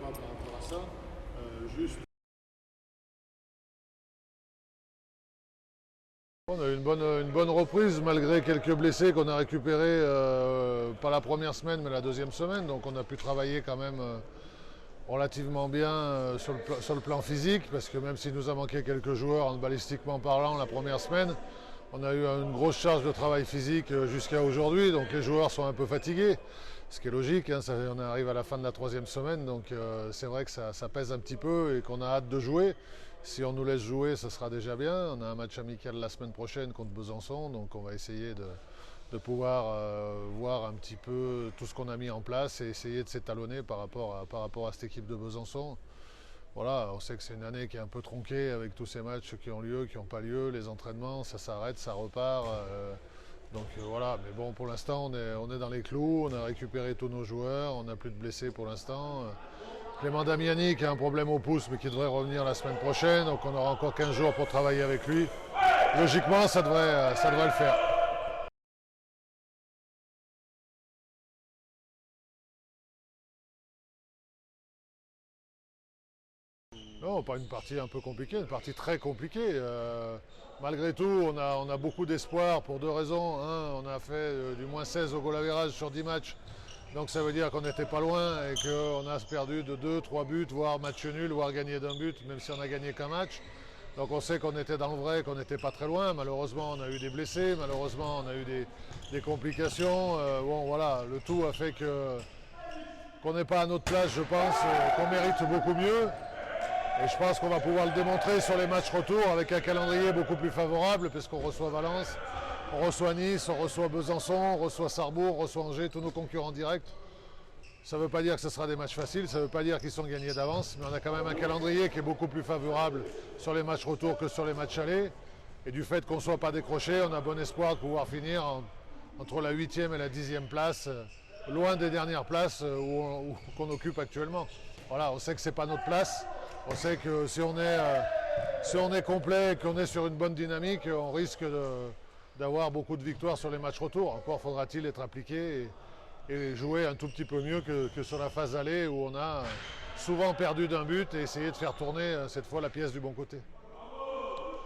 pas par rapport à ça. Juste. On a eu une bonne reprise malgré quelques blessés qu'on a récupérés, pas la première semaine mais la deuxième semaine. Donc on a pu travailler quand même relativement bien sur le plan physique, parce que même s'il nous a manqué quelques joueurs handballistiquement parlant la première semaine, on a eu une grosse charge de travail physique jusqu'à aujourd'hui. Donc les joueurs sont un peu fatigués, ce qui est logique, hein, on arrive à la fin de la troisième semaine, donc c'est vrai que ça pèse un petit peu et qu'on a hâte de jouer. Si on nous laisse jouer, ça sera déjà bien. On a un match amical la semaine prochaine contre Besançon, donc on va essayer de pouvoir voir un petit peu tout ce qu'on a mis en place et essayer de s'étalonner par rapport à cette équipe de Besançon. Voilà, on sait que c'est une année qui est un peu tronquée avec tous ces matchs qui ont lieu, qui n'ont pas lieu, les entraînements, ça s'arrête, ça repart. Voilà, mais bon, pour l'instant, on est dans les clous, on a récupéré tous nos joueurs, on n'a plus de blessés pour l'instant. Clément Damiani qui a un problème au pouce mais qui devrait revenir la semaine prochaine, donc on aura encore 15 jours pour travailler avec lui. Logiquement, ça devrait le faire. Non, pas une partie un peu compliquée, une partie très compliquée. Malgré tout, on a beaucoup d'espoir pour deux raisons. Un, on a fait du moins 16 au goal average sur 10 matchs. Donc ça veut dire qu'on n'était pas loin et qu'on a perdu de 2, 3 buts, voire match nul, voire gagné d'un but, même si on a gagné qu'un match. Donc on sait qu'on était dans le vrai, qu'on n'était pas très loin. Malheureusement, on a eu des blessés, malheureusement, on a eu des complications. Bon, voilà, le tout a fait qu'on n'est pas à notre place, je pense, qu'on mérite beaucoup mieux. Et je pense qu'on va pouvoir le démontrer sur les matchs retour avec un calendrier beaucoup plus favorable, puisqu'on reçoit Valence, on reçoit Nice, on reçoit Besançon, on reçoit Sarrebourg, on reçoit Angers, tous nos concurrents directs. Ça ne veut pas dire que ce sera des matchs faciles, ça ne veut pas dire qu'ils sont gagnés d'avance, mais on a quand même un calendrier qui est beaucoup plus favorable sur les matchs retour que sur les matchs allés. Et du fait qu'on ne soit pas décroché, on a bon espoir de pouvoir finir entre la 8e et la 10e place, loin des dernières places qu'on occupe actuellement. Voilà, on sait que ce n'est pas notre place. On sait que si on est complet, qu'on est sur une bonne dynamique, on risque d'avoir beaucoup de victoires sur les matchs retour. Encore faudra-t-il être appliqué et jouer un tout petit peu mieux que sur la phase allée où on a souvent perdu d'un but et essayer de faire tourner cette fois la pièce du bon côté.